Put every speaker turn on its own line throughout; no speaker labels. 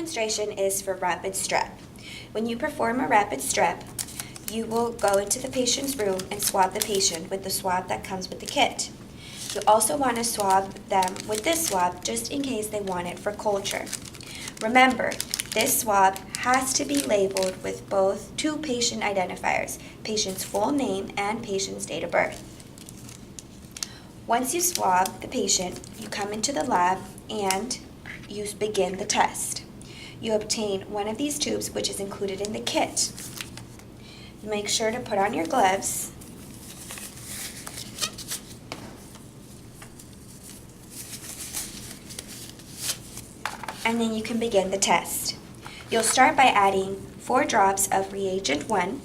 demonstration is for rapid strep. When you perform a rapid strep, you will go into the patient's room and swab the patient with the swab that comes with the kit. You also want to swab them with this swab just in case they want it for culture. Remember, this swab has to be labeled with both two patient identifiers, patient's full name and patient's date of birth. Once you swab the patient, you come into the lab and you begin the test. You obtain one of these tubes, which is included in the kit. You make sure to put on your gloves. And then you can begin the test. You'll start by adding 4 drops of reagent 1,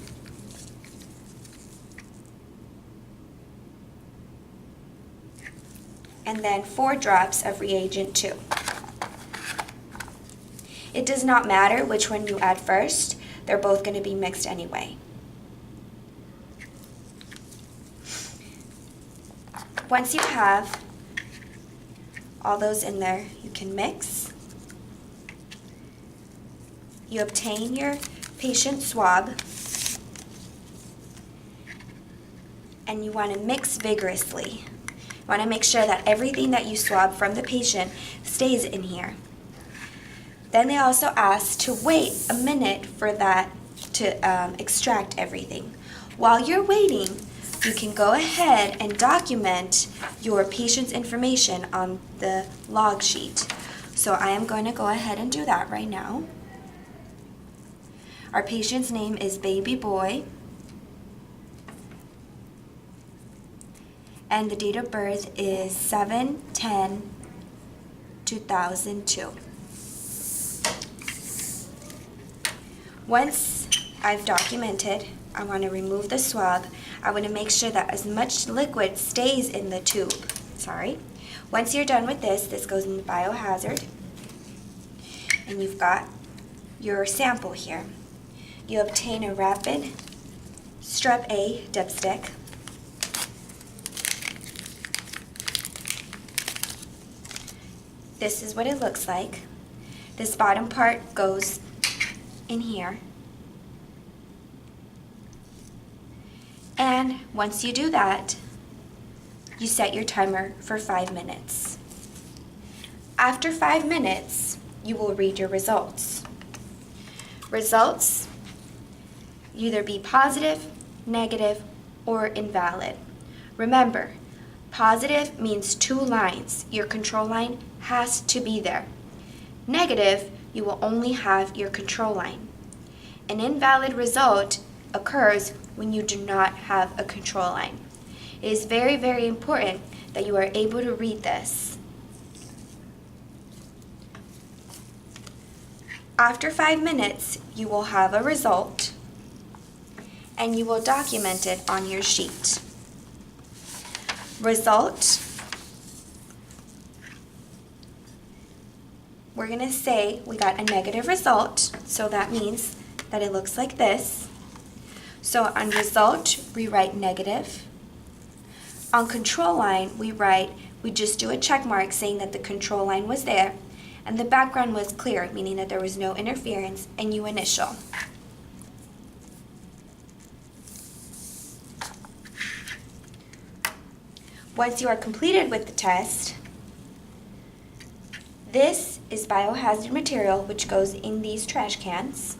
and then 4 drops of reagent 2. It does not matter which one you add first, they're both going to be mixed anyway. Once you have all those in there, you can mix. You obtain your patient swab, and you want to mix vigorously. You want to make sure that everything that you swab from the patient stays in here. Then they also ask to wait a minute for that to extract everything. While you're waiting, you can go ahead and document your patient's information on the log sheet. So I am going to go ahead and do that right now. Our patient's name is Baby Boy, and the date of birth is 7/10/2002. Once I've documented, I want to remove the swab. I want to make sure that as much liquid stays in the tube. Once you're done with this, this goes in the biohazard, and you've got your sample here. You obtain a rapid strep A dipstick. This is what it looks like. This bottom part goes in here. And once you do that, you set your timer for 5 minutes. After 5 minutes, you will read your results. Results either be positive, negative, or invalid. Remember, positive means 2 lines. Your control line has to be there. Negative, you will only have your control line. An invalid result occurs when you do not have a control line. It is very, very important that you are able to read this. After 5 minutes, you will have a result, and you will document it on your sheet. Result, we're going to say we got a negative result, so that means that it looks like this. So on result, we write negative. On control line, we just do a check mark saying that the control line was there, and the background was clear, meaning that there was no interference, and you initial. Once you are completed with the test, this is biohazard material which goes in these trash cans.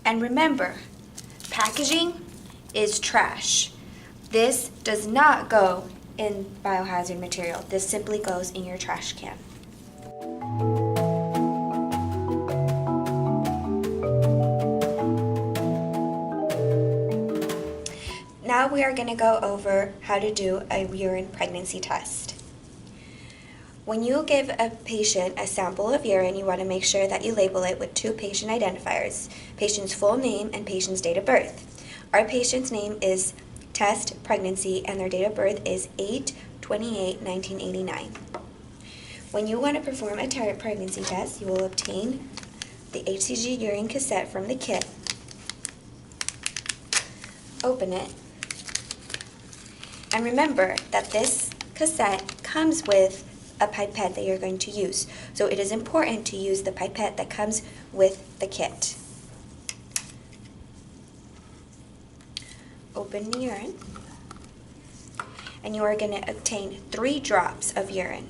And remember, packaging is trash. This does not go in biohazard material. This simply goes in your trash can. Now we are going to go over how to do a urine pregnancy test. When you give a patient a sample of urine, you want to make sure that you label it with 2 patient identifiers, patient's full name and patient's date of birth. Our patient's name is Test Pregnancy, and their date of birth is 8/28/1989. When you want to perform a pregnancy test, you will obtain the HCG urine cassette from the kit, open it, and remember that this cassette comes with a pipette that you're going to use. So it is important to use the pipette that comes with the kit. Open the urine, and you are going to obtain 3 drops of urine.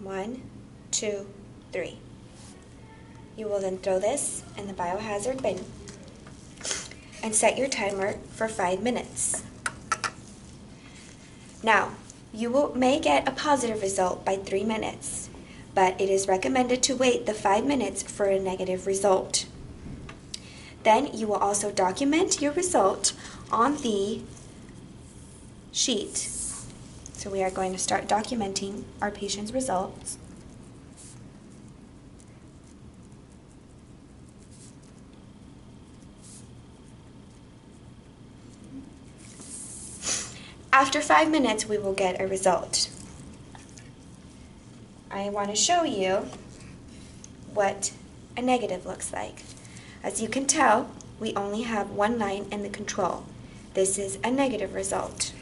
1, 2, 3. You will then throw this in the biohazard bin and set your timer for 5 minutes. Now, you may get a positive result by 3 minutes, but it is recommended to wait the 5 minutes for a negative result. Then you will also document your result on the sheet. So we are going to start documenting our patient's results. After 5 minutes, we will get a result. I want to show you what a negative looks like. As you can tell, we only have 1 line in the control. This is a negative result.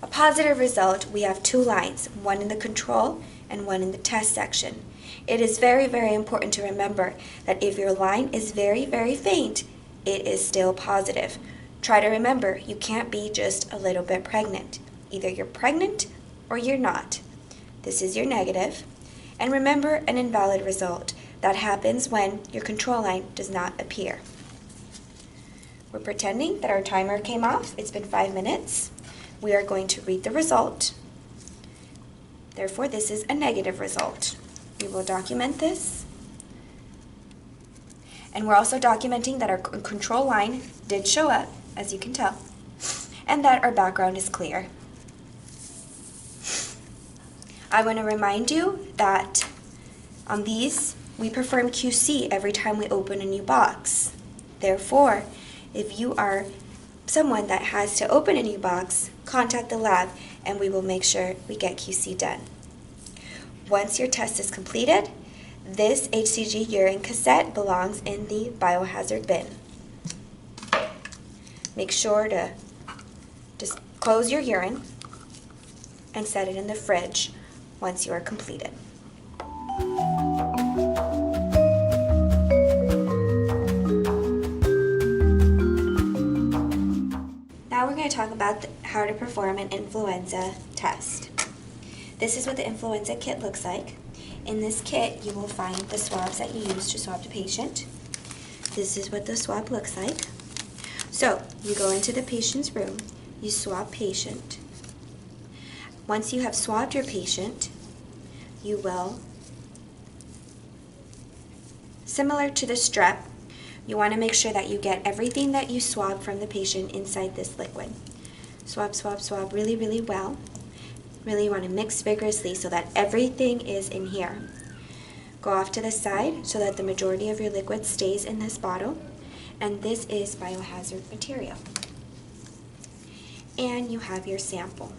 A positive result, we have 2 lines, 1 in the control and 1 in the test section. It is very, very important to remember that if your line is very, very faint, it is still positive. Try to remember, you can't be just a little bit pregnant. Either you're pregnant or you're not. This is your negative. And remember, an invalid result. That happens when your control line does not appear. We're pretending that our timer came off. It's been 5 minutes. We are going to read the result. Therefore, this is a negative result. We will document this. And we're also documenting that our control line did show up, as you can tell, and that our background is clear. I want to remind you that on these, we perform QC every time we open a new box. Therefore, if you are someone that has to open a new box, contact the lab and we will make sure we get QC done. Once your test is completed, this HCG urine cassette belongs in the biohazard bin. Make sure to just close your urine and set it in the fridge once you are completed. Now we're going to talk about how to perform an influenza test. This is what the influenza kit looks like. In this kit, you will find the swabs that you use to swab the patient. This is what the swab looks like. So, you go into the patient's room, you swab patient. Once you have swabbed your patient, you will, similar to the strep, you want to make sure that you get everything that you swab from the patient inside this liquid. Swab, swab, swab really, really well. Really want to mix vigorously so that everything is in here. Go off to the side so that the majority of your liquid stays in this bottle. And this is biohazard material. And you have your sample.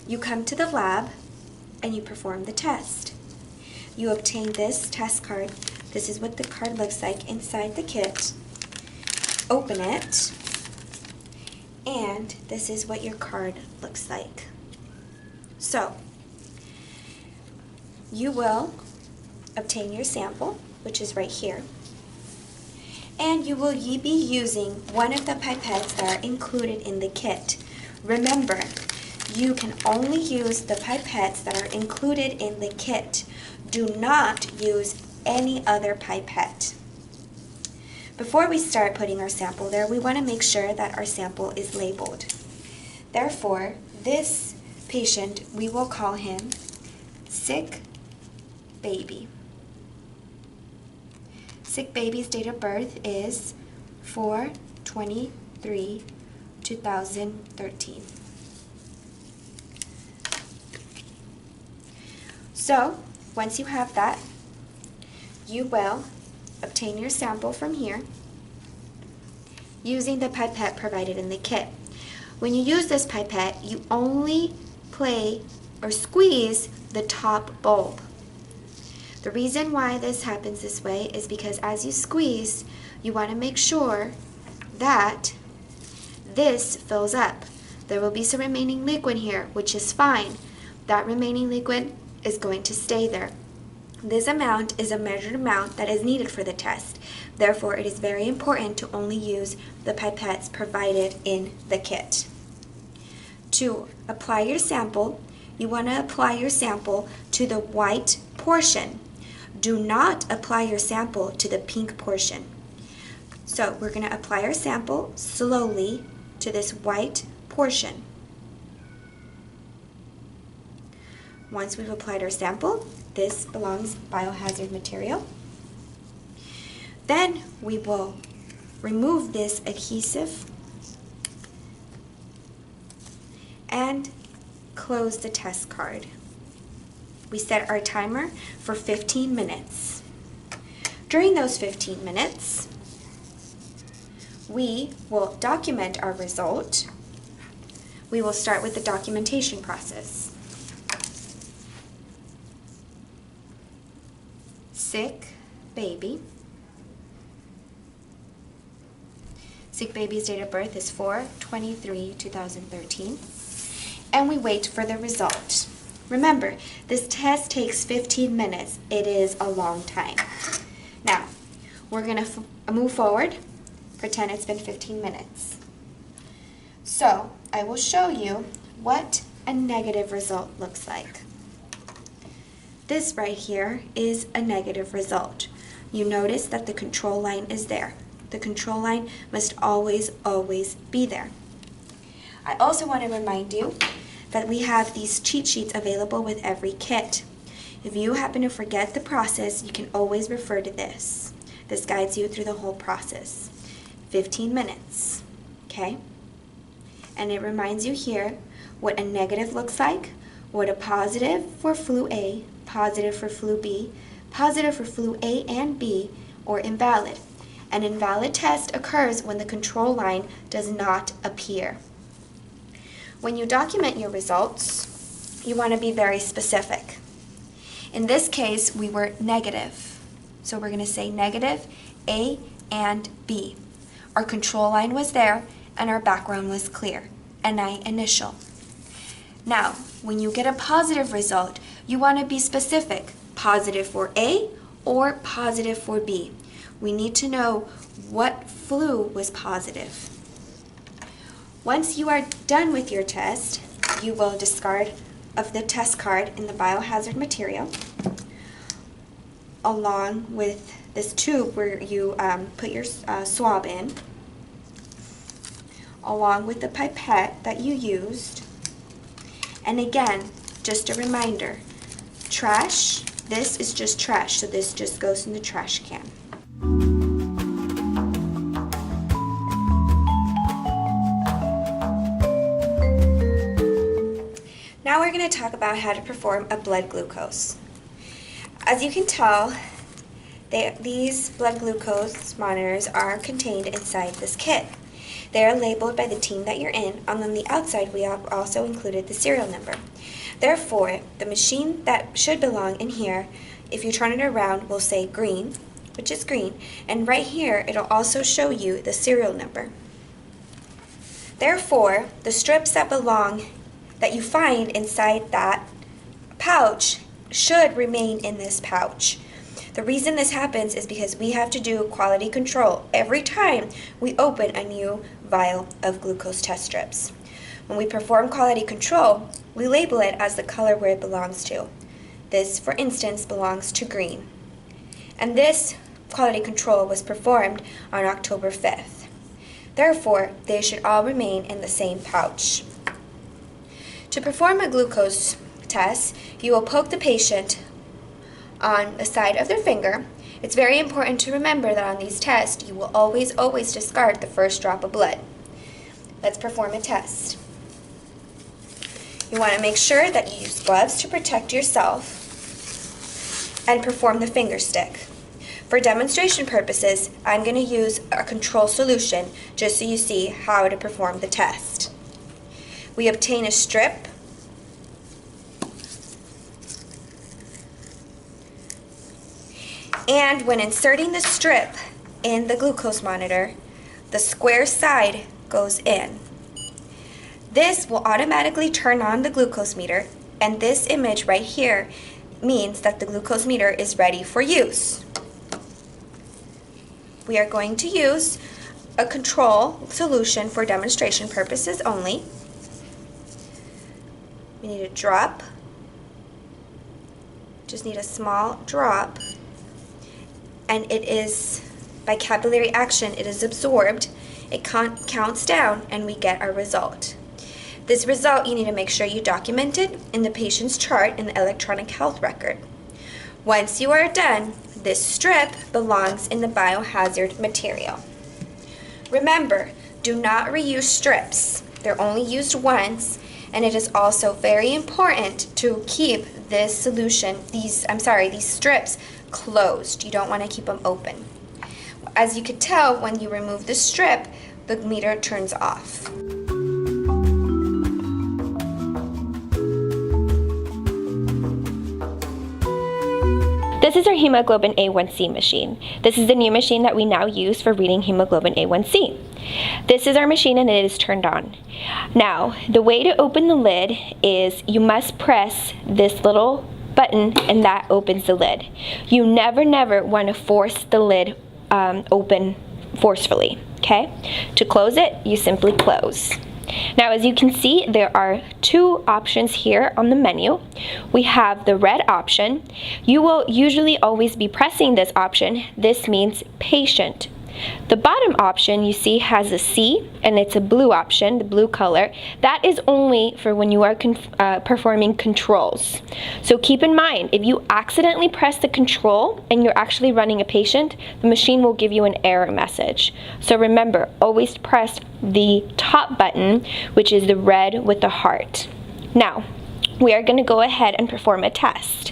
You come to the lab and you perform the test. You obtain this test card. This is what the card looks like inside the kit. Open it. And this is what your card looks like. So, you will obtain your sample, which is right here, and you will be using one of the pipettes that are included in the kit. Remember, you can only use the pipettes that are included in the kit. Do not use any other pipette. Before we start putting our sample there, we want to make sure that our sample is labeled. Therefore, this patient, we will call him Sick Baby. Sick Baby's date of birth is 4/23/2013. So, once you have that, you will obtain your sample from here using the pipette provided in the kit. When you use this pipette, you only play or squeeze the top bulb. The reason why this happens this way is because as you squeeze, you want to make sure that this fills up. There will be some remaining liquid here, which is fine. That remaining liquid is going to stay there. This amount is a measured amount that is needed for the test. Therefore, it is very important to only use the pipettes provided in the kit. To apply your sample, you want to apply your sample to the white portion. Do not apply your sample to the pink portion. So we're going to apply our sample slowly to this white portion. Once we've applied our sample, this belongs biohazard material. Then we will remove this adhesive and close the test card. We set our timer for 15 minutes. During those 15 minutes, we will document our result. We will start with the documentation process. Sick baby. Sick baby's date of birth is 4/23/2013. And we wait for the result. Remember, this test takes 15 minutes. It is a long time. Now, we're going to move forward. Pretend it's been 15 minutes. So, I will show you what a negative result looks like. This right here is a negative result. You notice that the control line is there. The control line must always be there. I also want to remind you that we have these cheat sheets available with every kit. If you happen to forget the process, you can always refer to this. This guides you through the whole process. 15 minutes, okay? And it reminds you here what a negative looks like, what a positive for flu A, positive for flu B, positive for flu A and B, or invalid. An invalid test occurs when the control line does not appear. When you document your results, you want to be very specific. In this case, we were negative. So we're going to say negative A and B. Our control line was there and our background was clear. NI initial. Now, when you get a positive result, you want to be specific. Positive for A or positive for B. We need to know what flu was positive. Once you are done with your test, you will discard of the test card in the biohazard material along with this tube where you put your swab in, along with the pipette that you used. And again, just a reminder, trash, this is just trash, so this just goes in the trash can. Now we're going to talk about how to perform a blood glucose. As you can tell, these blood glucose monitors are contained inside this kit. They are labeled by the team that you're in, and on the outside we have also included the serial number. Therefore, the machine that should belong in here, if you turn it around, will say green, which is green, and right here it'll also show you the serial number. Therefore, the strips that you find inside that pouch should remain in this pouch. The reason this happens is because we have to do quality control every time we open a new vial of glucose test strips. When we perform quality control, we label it as the color where it belongs to. This, for instance, belongs to green. And this quality control was performed on October 5th. Therefore, they should all remain in the same pouch. To perform a glucose test, you will poke the patient on the side of their finger. It's very important to remember that on these tests, you will always discard the first drop of blood. Let's perform a test. You want to make sure that you use gloves to protect yourself and perform the finger stick. For demonstration purposes, I'm going to use a control solution just so you see how to perform the test. We obtain a strip and when inserting the strip in the glucose monitor, the square side goes in. This will automatically turn on the glucose meter, and this image right here means that the glucose meter is ready for use. We are going to use a control solution for demonstration purposes only. We need a drop. Just need a small drop, and it is, by capillary action, it is absorbed. It counts down, and we get our result. This result, you need to make sure you document it in the patient's chart in the electronic health record. Once you are done, this strip belongs in the biohazard material. Remember, do not reuse strips. They're only used once, and it is also very important to keep this solution, these strips closed. You don't want to keep them open. As you could tell, when you remove the strip, the meter turns off.
This is our hemoglobin A1C machine. This is the new machine that we now use for reading hemoglobin A1C. This is our machine and it is turned on. Now, the way to open the lid is you must press this little button and that opens the lid. You never want to force the lid open forcefully, okay? To close it, you simply close. Now, as you can see, there are two options here on the menu. We have the red option. You will usually always be pressing this option. This means patient. The bottom option you see has a C, and it's a blue option, the blue color. That is only for when you are performing controls. So keep in mind, if you accidentally press the control and you're actually running a patient, the machine will give you an error message. So remember, always press the top button, which is the red with the heart. Now, we are going to go ahead and perform a test.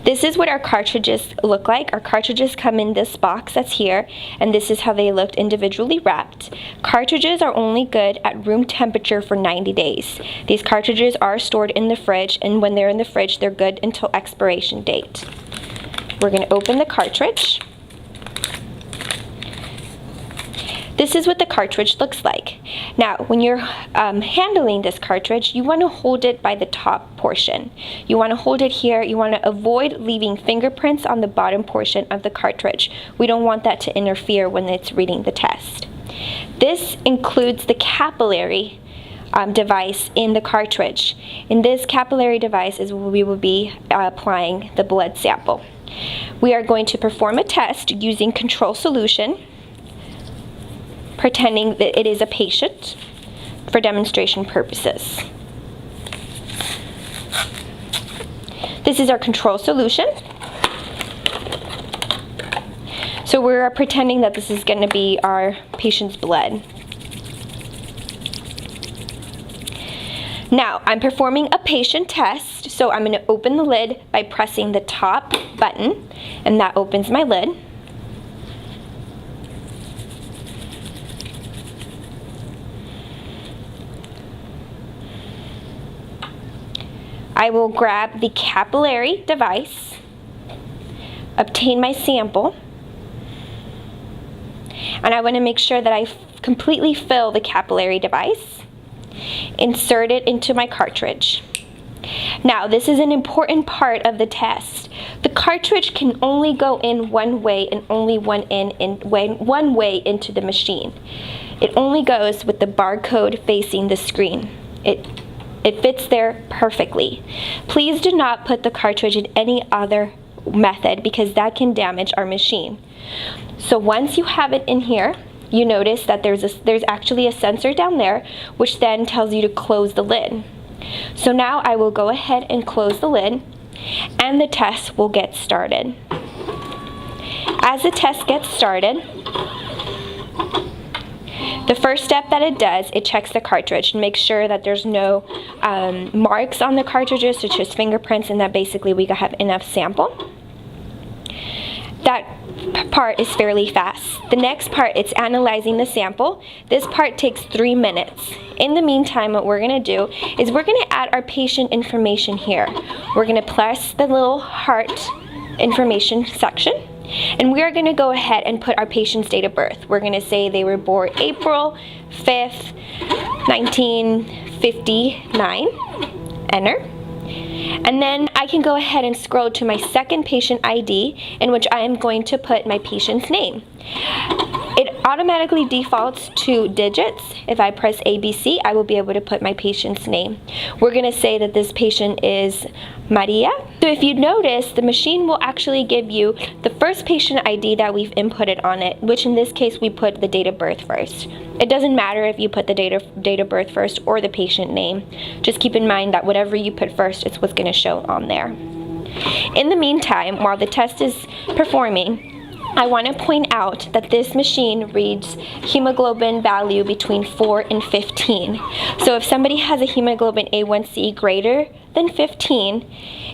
This is what our cartridges look like. Our cartridges come in this box that's here, and this is how they looked individually wrapped. Cartridges are only good at room temperature for 90 days. These cartridges are stored in the fridge, and when they're in the fridge, they're good until expiration date. We're going to open the cartridge. This is what the cartridge looks like. Now, when you're handling this cartridge, you want to hold it by the top portion. You want to hold it here. You want to avoid leaving fingerprints on the bottom portion of the cartridge. We don't want that to interfere when it's reading the test. This includes the capillary device in the cartridge. In this capillary device is where we will be applying the blood sample. We are going to perform a test using control solution, pretending that it is a patient for demonstration purposes. This is our control solution. So we're pretending that this is going to be our patient's blood. Now, I'm performing a patient test, so I'm going to open the lid by pressing the top button, and that opens my lid. I will grab the capillary device, obtain my sample, and I want to make sure that I completely fill the capillary device, insert it into my cartridge. Now, this is an important part of the test. The cartridge can only go in one way and only one way into the machine. It only goes with the barcode facing the screen. It fits there perfectly. Please do not put the cartridge in any other method because that can damage our machine. So once you have it in here, you notice that there's actually a sensor down there which then tells you to close the lid. So now I will go ahead and close the lid and the test will get started. As the test gets started, the first step that it does, it checks the cartridge and makes sure that there's no marks on the cartridges, such as fingerprints, and that basically we have enough sample. That part is fairly fast. The next part, it's analyzing the sample. This part takes 3 minutes. In the meantime, what we're going to do is we're going to add our patient information here. We're going to press the little heart information section. And we are going to go ahead and put our patient's date of birth. We're going to say they were born April 5th, 1959. Enter. And then I can go ahead and scroll to my second patient ID, in which I am going to put my patient's name. It automatically defaults to digits. If I press ABC, I will be able to put my patient's name. We're going to say that this patient is Maria. So if you notice, the machine will actually give you the first patient ID that we've inputted on it, which in this case we put the date of birth first. It doesn't matter if you put the date of birth first or the patient name. Just keep in mind that whatever you put first is what's going to show on there. In the meantime, while the test is performing, I want to point out that this machine reads hemoglobin value between 4 and 15. So if somebody has a hemoglobin A1C greater than 15,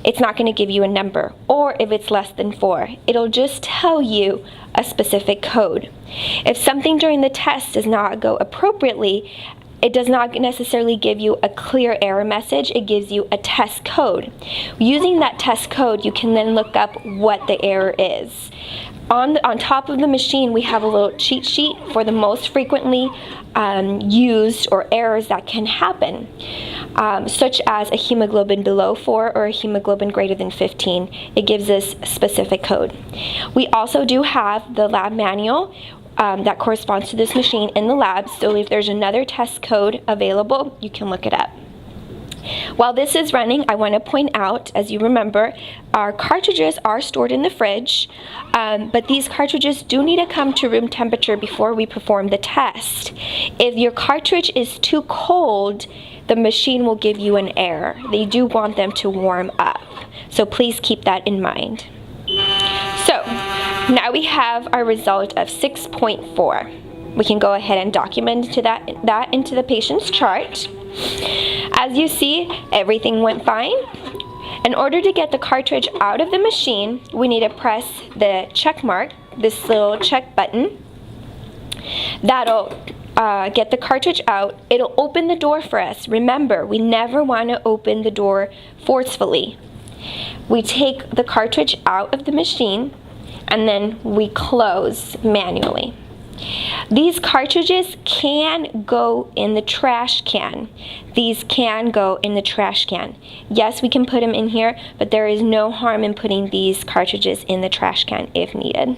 it's not going to give you a number. Or if it's less than 4, it'll just tell you a specific code. If something during the test does not go appropriately, it does not necessarily give you a clear error message. It gives you a test code. Using that test code, you can then look up what the error is. On top of the machine, we have a little cheat sheet for the most frequently used or errors that can happen, such as a hemoglobin below 4 or a hemoglobin greater than 15. It gives us a specific code. We also do have the lab manual that corresponds to this machine in the lab, so if there's another test code available, you can look it up. While this is running, I want to point out, as you remember, our cartridges are stored in the fridge, but these cartridges do need to come to room temperature before we perform the test. If your cartridge is too cold, the machine will give you an error. They do want them to warm up, so please keep that in mind. So, now we have our result of 6.4. We can go ahead and document that into the patient's chart. As you see, everything went fine. In order to get the cartridge out of the machine, we need to press the check mark, this little check button. That'll get the cartridge out. It'll open the door for us. Remember, we never want to open the door forcefully. We take the cartridge out of the machine and then we close manually. These cartridges can go in the trash can. These can go in the trash can. Yes, we can put them in here, but there is no harm in putting these cartridges in the trash can if needed.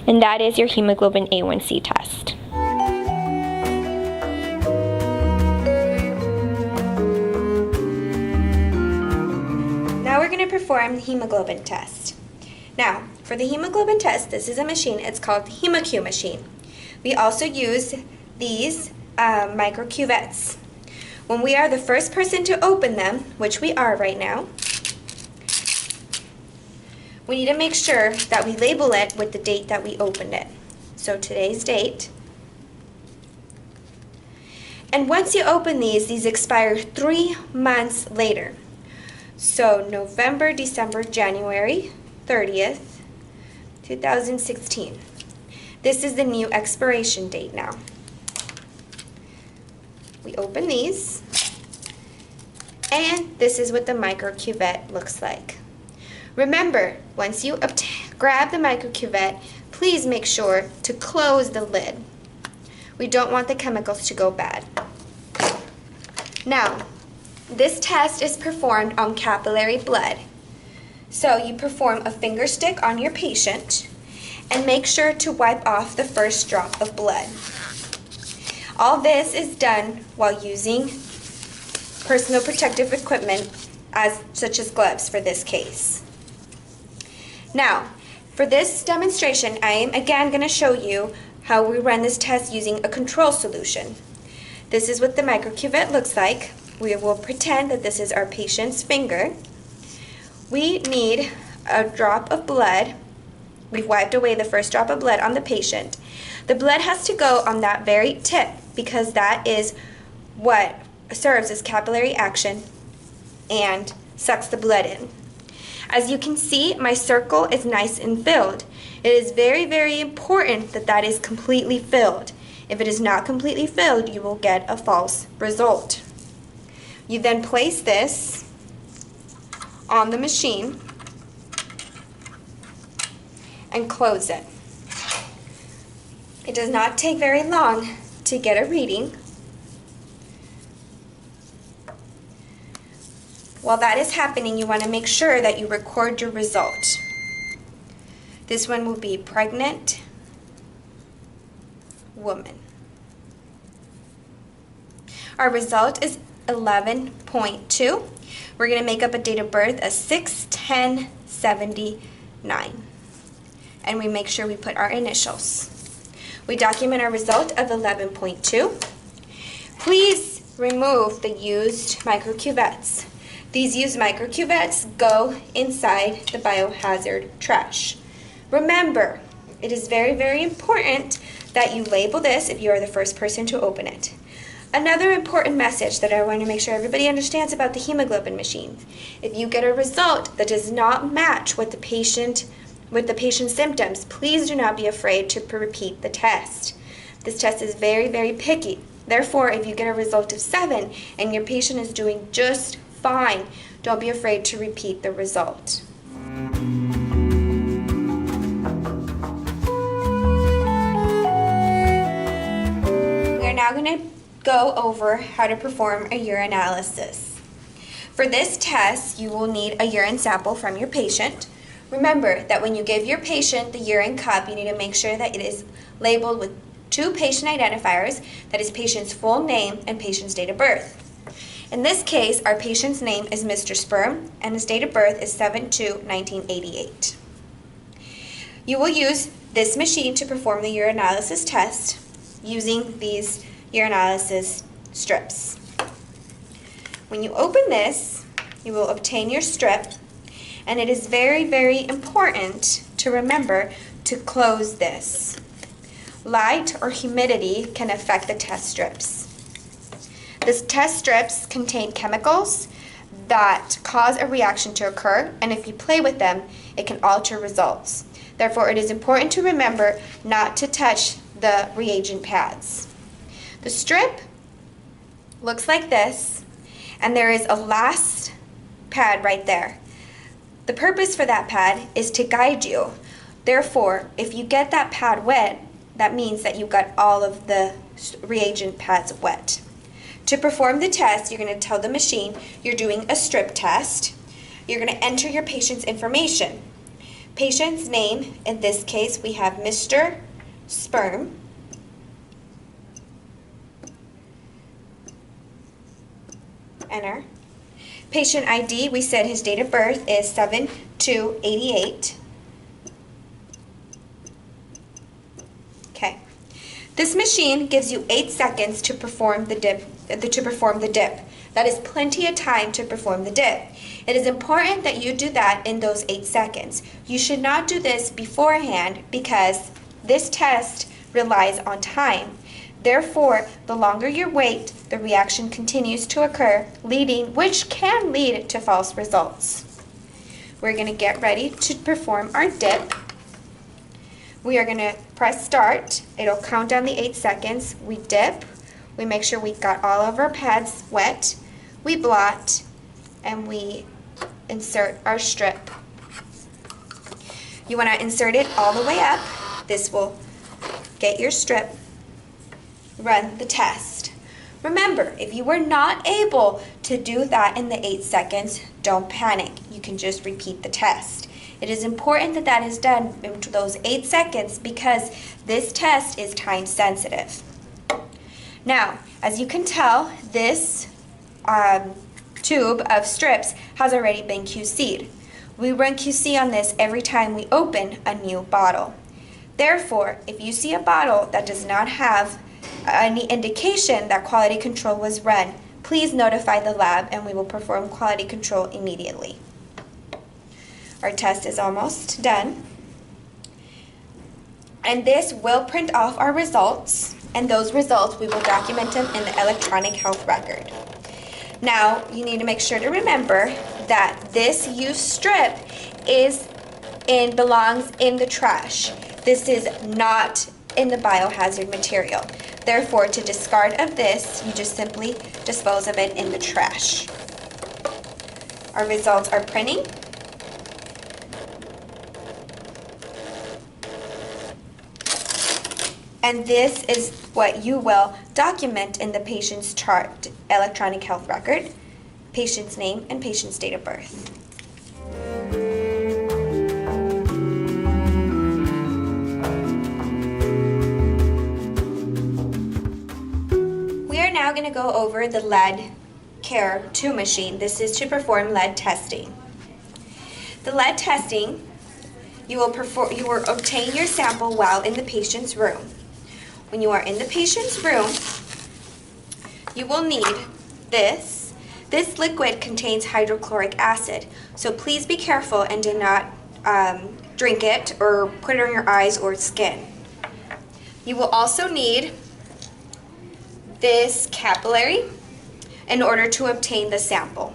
And that is your hemoglobin A1C test.
Now we're going to perform the hemoglobin test. Now, for the hemoglobin test, this is a machine. It's called the HemoQ machine. We also use these micro cuvettes. When we are the first person to open them, which we are right now, we need to make sure that we label it with the date that we opened it. So today's date. And once you open these expire 3 months later. So November, December, January 30th, 2016. This is the new expiration date now. We open these, and this is what the micro cuvette looks like. Remember, once you grab the micro cuvette, please make sure to close the lid. We don't want the chemicals to go bad. Now, this test is performed on capillary blood. So you perform a finger stick on your patient and make sure to wipe off the first drop of blood. All this is done while using personal protective equipment such as gloves for this case. Now, for this demonstration, I am again going to show you how we run this test using a control solution. This is what the micro cuvette looks like. We will pretend that this is our patient's finger. We need a drop of blood. We've wiped away the first drop of blood on the patient. The blood has to go on that very tip because that is what serves as capillary action and sucks the blood in. As you can see, my circle is nice and filled. It is very, very important that that is completely filled. If it is not completely filled, you will get a false result. You then place this on the machine. and close it. It does not take very long to get a reading. While that is happening, you want to make sure that you record your result. This one will be pregnant woman. Our result is 11.2. We're going to make up a date of birth of 6/10/79. And we make sure we put our initials. We document our result of 11.2. Please remove the used microcuvettes. These used microcuvettes go inside the biohazard trash. Remember, it is very, very important that you label this if you are the first person to open it. Another important message that I want to make sure everybody understands about the hemoglobin machine. If you get a result that does not match with the patient's symptoms, please do not be afraid to repeat the test. This test is very, very picky. Therefore, if you get a result of 7 and your patient is doing just fine, don't be afraid to repeat the result. We are now going to go over how to perform a urinalysis. For this test, you will need a urine sample from your patient. Remember that when you give your patient the urine cup, you need to make sure that it is labeled with 2 patient identifiers, that is patient's full name and patient's date of birth. In this case, our patient's name is Mr. Sperm and his date of birth is 7/2/1988. You will use this machine to perform the urinalysis test using these urinalysis strips. When you open this, you will obtain your strip, and it is very, very important to remember to close this. Light or humidity can affect the test strips. The test strips contain chemicals that cause a reaction to occur, and if you play with them, it can alter results. Therefore, it is important to remember not to touch the reagent pads. The strip looks like this, and there is a last pad right there. The purpose for that pad is to guide you. Therefore, if you get that pad wet, that means that you got all of the reagent pads wet. To perform the test, you're going to tell the machine you're doing a strip test. You're going to enter your patient's information. Patient's name, in this case, we have Mr. Sperm. Enter. Patient ID, we said his date of birth is 7/2/88. Okay. This machine gives you 8 seconds to perform the dip. That is plenty of time to perform the dip. It is important that you do that in those 8 seconds. You should not do this beforehand because this test relies on time. Therefore, the longer you wait, the reaction continues to occur, which can lead to false results. We're going to get ready to perform our dip. We are going to press start. It'll count down the 8 seconds. We dip. We make sure we got all of our pads wet. We blot, and we insert our strip. You want to insert it all the way up. This will get your strip. Run the test. Remember, if you were not able to do that in the 8 seconds, don't panic. You can just repeat the test. It is important that that is done in those 8 seconds because this test is time sensitive. Now, as you can tell, this tube of strips has already been QC'd. We run QC on this every time we open a new bottle. Therefore, if you see a bottle that does not have any indication that quality control was run, please notify the lab and we will perform quality control immediately. Our test is almost done. And this will print off our results, and those results we will document them in the electronic health record. Now, you need to make sure to remember that this used strip belongs in the trash. This is not in the biohazard material. Therefore, to discard of this, you just simply dispose of it in the trash. Our results are printing. And this is what you will document in the patient's chart, electronic health record, patient's name, and patient's date of birth. We are now going to go over the lead Care 2 machine. This is to perform lead testing. The lead testing, you will obtain your sample while in the patient's room. When you are in the patient's room, you will need this. This liquid contains hydrochloric acid, so please be careful and do not drink it or put it on your eyes or skin. You will also need this capillary in order to obtain the sample.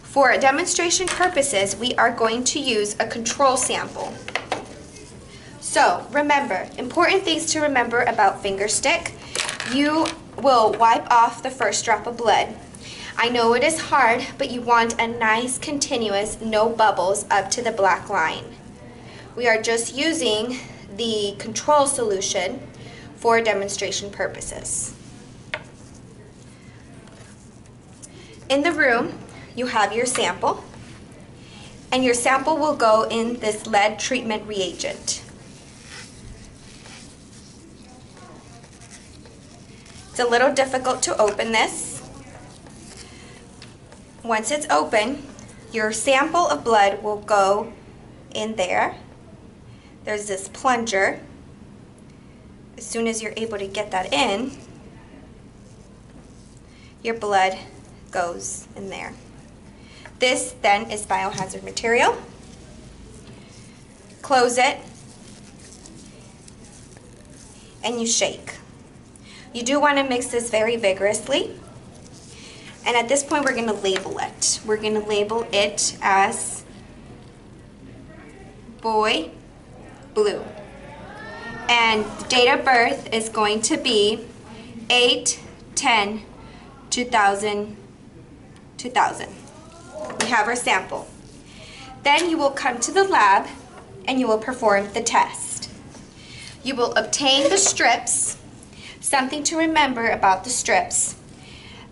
For demonstration purposes, we are going to use a control sample. So remember, important things to remember about finger stick. You will wipe off the first drop of blood. I know it is hard, but you want a nice continuous, no bubbles up to the black line. We are just using the control solution for demonstration purposes. In the room, you have your sample, and your sample will go in this lead treatment reagent. It's a little difficult to open this. Once it's open, your sample of blood will go in there. There's this plunger. As soon as you're able to get that in, your blood goes in there. This then is biohazard material. Close it, and you shake. You do want to mix this very vigorously. And at this point, we're going to label it. We're going to label it as boy blue. And the date of birth is going to be 8/10/2000. We have our sample. Then you will come to the lab and you will perform the test. You will obtain the strips. Something to remember about the strips.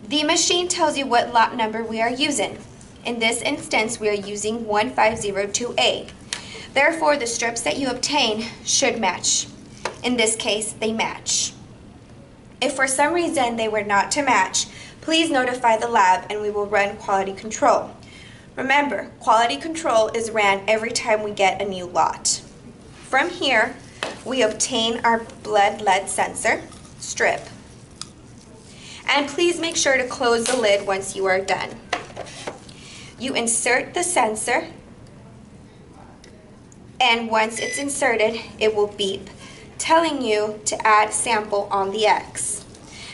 The machine tells you what lot number we are using. In this instance, we are using 1502A. Therefore, the strips that you obtain should match. In this case, they match. If for some reason they were not to match, please notify the lab and we will run quality control. Remember, quality control is ran every time we get a new lot. From here, we obtain our blood lead sensor strip. And please make sure to close the lid once you are done. You insert the sensor, and once it's inserted, it will beep, telling you to add sample on the X.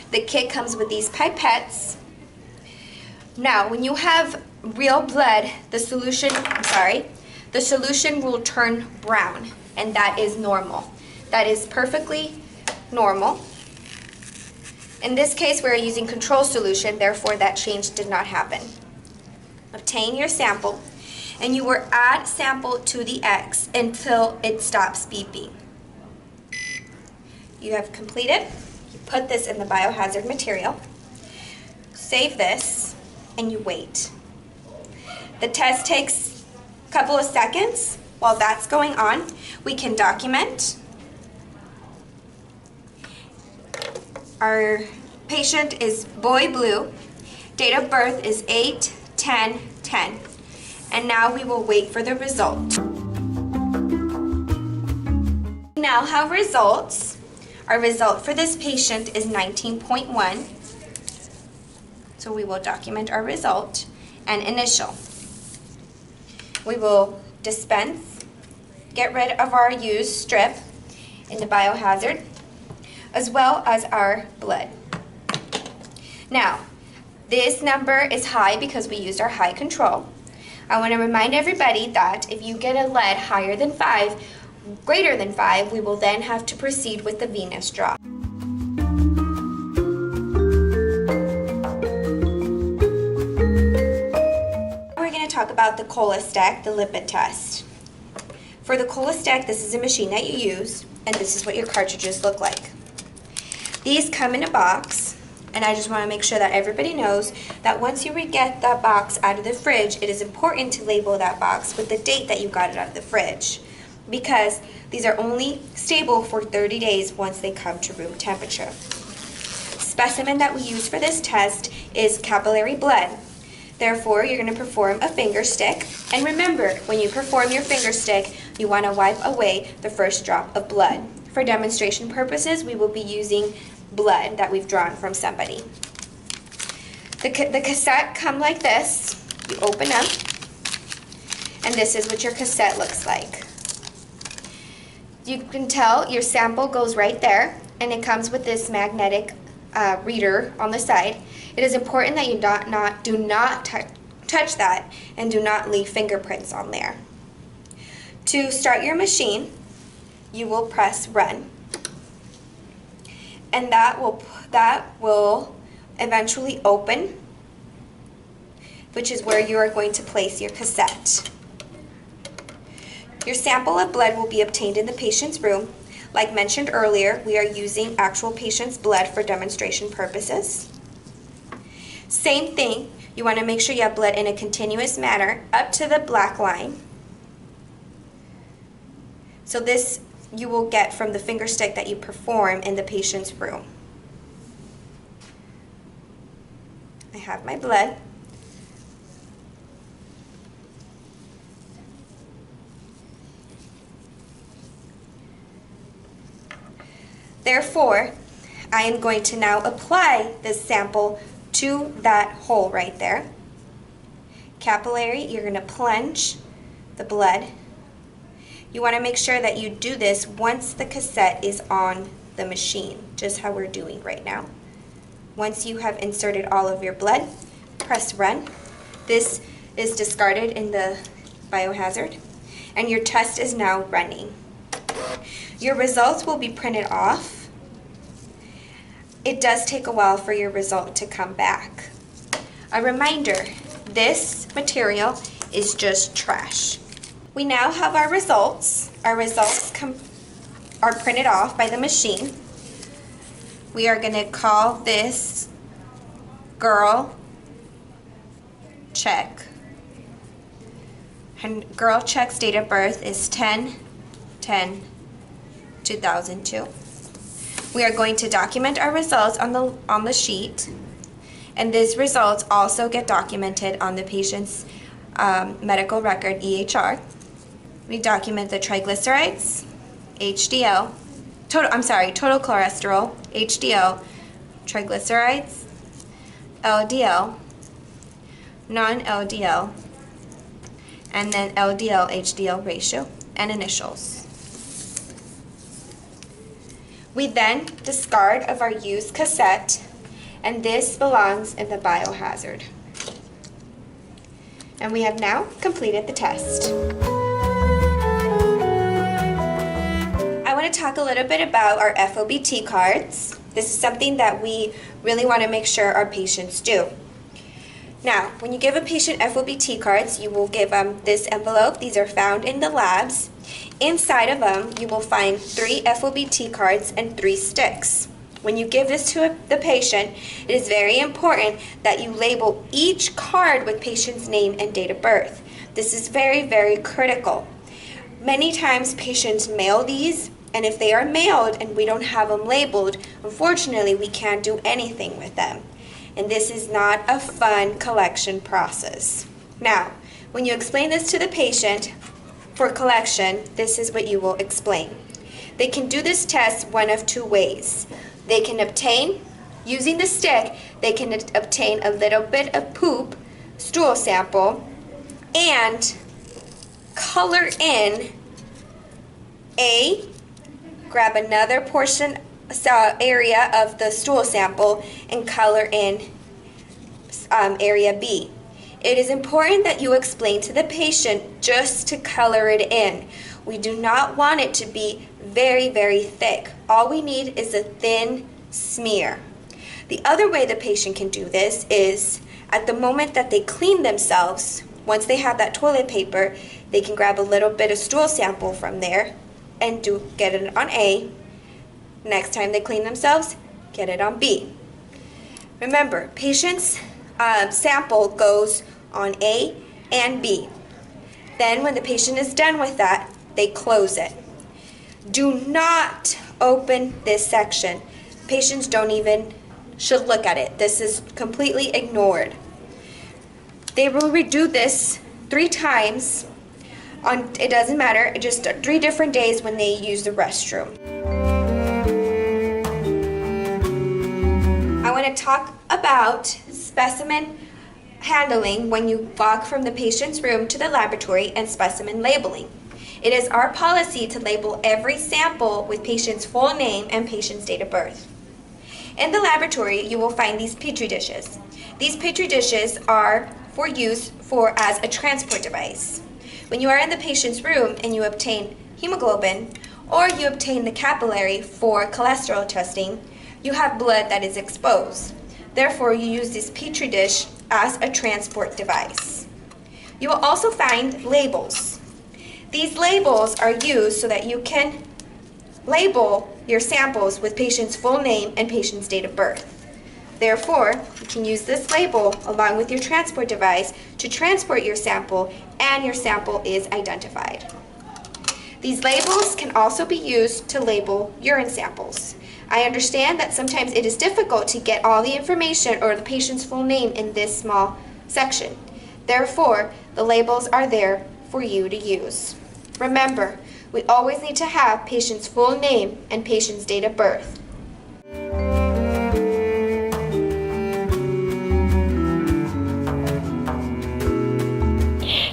The kit comes with these pipettes. Now, when you have real blood, the solution will turn brown, and that is normal. That is perfectly normal. In this case, we're using control solution, therefore that change did not happen. Obtain your sample, and you will add sample to the X until it stops beeping. You have completed. You put this in the biohazard material, save this, and you wait. The test takes a couple of seconds. While that's going on, we can document. Our patient is boy blue. Date of birth is 8/10/10. And now we will wait for the result. We now have results. Our result for this patient is 19.1. So we will document our result and initial. We will dispense, get rid of our used strip in the biohazard, as well as our blood. Now, this number is high because we used our high control. I want to remind everybody that if you get a lead higher than 5, greater than 5, we will then have to proceed with the venous draw. We're going to talk about the Cholestek, the lipid test. For the Cholestek, this is a machine that you use, and this is what your cartridges look like. These come in a box, and I just want to make sure that everybody knows that once you get that box out of the fridge, it is important to label that box with the date that you got it out of the fridge, because these are only stable for 30 days once they come to room temperature. Specimen that we use for this test is capillary blood. Therefore, you're going to perform a finger stick. And remember, when you perform your finger stick, you want to wipe away the first drop of blood. For demonstration purposes, we will be using blood that we've drawn from somebody. The cassette comes like this. You open up, and this is what your cassette looks like. You can tell your sample goes right there, and it comes with this magnetic reader on the side. It is important that you do not touch that and do not leave fingerprints on there. To start your machine, you will press run, and that will eventually open, which is where you are going to place your cassette. Your sample of blood will be obtained in the patient's room. Like mentioned earlier, we are using actual patient's blood for demonstration purposes. Same thing, you want to make sure you have blood in a continuous manner up to the black line. So this you will get from the finger stick that you perform in the patient's room. I have my blood. Therefore, I am going to now apply this sample to that hole right there. Capillary, you're going to plunge the blood. You want to make sure that you do this once the cassette is on the machine, just how we're doing right now. Once you have inserted all of your blood, press run. This is discarded in the biohazard, and your test is now running. Your results will be printed off. It does take a while for your result to come back. A reminder, this material is just trash. We now have our results. Our results are printed off by the machine. We are going to call this girl check. And girl check's date of birth is 10/10/2002. We are going to document our results on the sheet, and these results also get documented on the patient's medical record, EHR. We document the triglycerides, HDL, total cholesterol, HDL, triglycerides, LDL, non-LDL, and then LDL-HDL ratio and initials. We then discard of our used cassette, and this belongs in the biohazard. And we have now completed the test. I want to talk a little bit about our FOBT cards. This is something that we really want to make sure our patients do. Now, when you give a patient FOBT cards, you will give them this envelope. These are found in the labs. Inside of them, you will find 3 FOBT cards and 3 sticks. When you give this to the patient, it is very important that you label each card with patient's name and date of birth. This is very, very critical. Many times patients mail these, and if they are mailed and we don't have them labeled, unfortunately we can't do anything with them. And this is not a fun collection process. Now, when you explain this to the patient for collection, this is what you will explain. They can do this test one of 2 ways. They can obtain, using the stick, they can obtain a little bit of poop, stool sample, and color in grab another portion area of the stool sample and color in area B. It is important that you explain to the patient just to color it in. We do not want it to be very, very thick. All we need is a thin smear. The other way the patient can do this is at the moment that they clean themselves, once they have that toilet paper, they can grab a little bit of stool sample from there and get it on A. Next time they clean themselves, get it on B. Remember, patient's sample goes on A and B. Then when the patient is done with that, they close it. Do not open this section. Patients should look at it. This is completely ignored. They will redo this 3 times it doesn't matter, just 3 different days when they use the restroom. I want to talk about specimen handling when you walk from the patient's room to the laboratory and specimen labeling. It is our policy to label every sample with patient's full name and patient's date of birth. In the laboratory, you will find these Petri dishes. These Petri dishes are for use as a transport device. When you are in the patient's room and you obtain hemoglobin or you obtain the capillary for cholesterol testing, you have blood that is exposed. Therefore, you use this Petri dish as a transport device. You will also find labels. These labels are used so that you can label your samples with patient's full name and patient's date of birth. Therefore, you can use this label along with your transport device to transport your sample, and your sample is identified. These labels can also be used to label urine samples. I understand that sometimes it is difficult to get all the information or the patient's full name in this small section. Therefore, the labels are there for you to use. Remember, we always need to have patient's full name and patient's date of birth.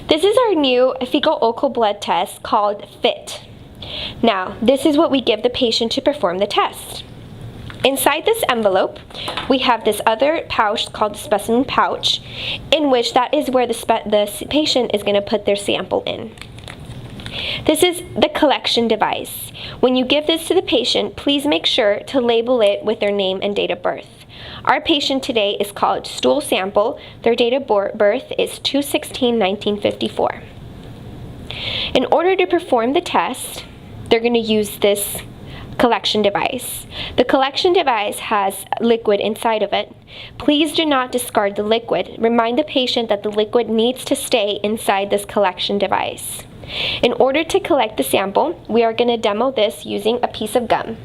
This is our new fecal occult blood test called FIT. Now, this is what we give the patient to perform the test. Inside this envelope, we have this other pouch called the specimen pouch, in which that is where the patient is going to put their sample in. This is the collection device. When you give this to the patient, please make sure to label it with their name and date of birth. Our patient today is called stool sample. Their date of birth is 2/16/1954. In order to perform the test, they're going to use this collection device. The collection device has liquid inside of it. Please do not discard the liquid. Remind the patient that the liquid needs to stay inside this collection device. In order to collect the sample, we are going to demo this using a piece of gum.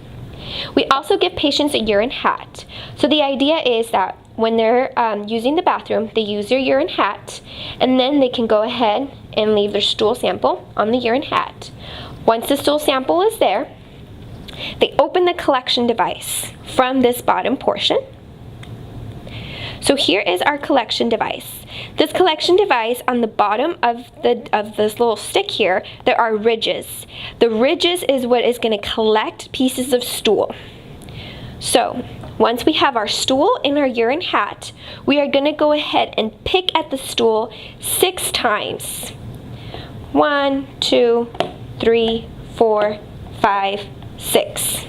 We also give patients a urine hat. So the idea is that when they're using the bathroom, they use their urine hat, and then they can go ahead and leave their stool sample on the urine hat. Once the stool sample is there, they open the collection device from this bottom portion. So here is our collection device. This collection device, on the bottom of this little stick here, there are ridges. The ridges is what is going to collect pieces of stool. So once we have our stool in our urine hat, we are going to go ahead and pick at the stool 6 times. 1, 2, 3, 4, 5, 6.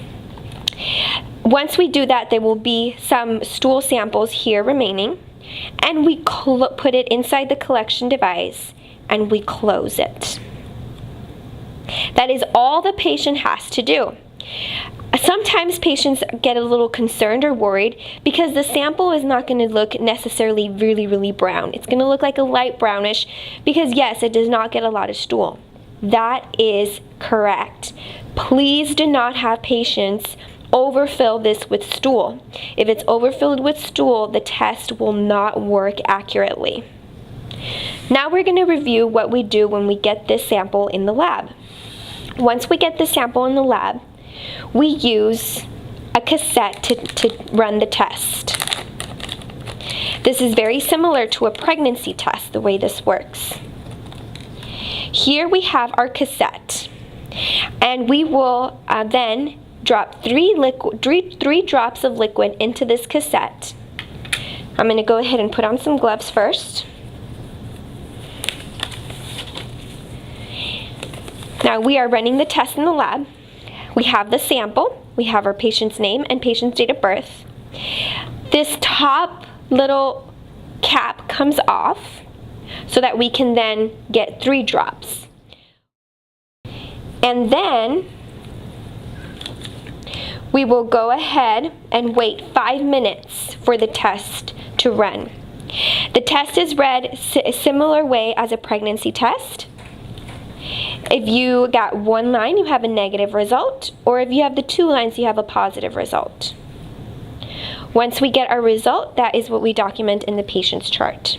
Once we do that, there will be some stool samples here remaining, and we put it inside the collection device and we close it. That is all the patient has to do. Sometimes patients get a little concerned or worried because the sample is not going to look necessarily really brown. It's going to look like a light brownish because, yes, it does not get a lot of stool. That is correct. Please do not have patients overfill this with stool. If it's overfilled with stool, the test will not work accurately. Now we're going to review what we do when we get this sample in the lab. Once we get the sample in the lab, we use a cassette to run the test. This is very similar to a pregnancy test, the way this works. Here we have our cassette, and we will then drop 3 drops of liquid into this cassette. I'm going to go ahead and put on some gloves first. Now we are running the test in the lab. We have the sample, we have our patient's name and patient's date of birth. This top little cap comes off so that we can then get 3 drops. And then we will go ahead and wait 5 minutes for the test to run. The test is read a similar way as a pregnancy test. If you got 1 line, you have a negative result, or if you have the 2 lines, you have a positive result. Once we get our result, that is what we document in the patient's chart.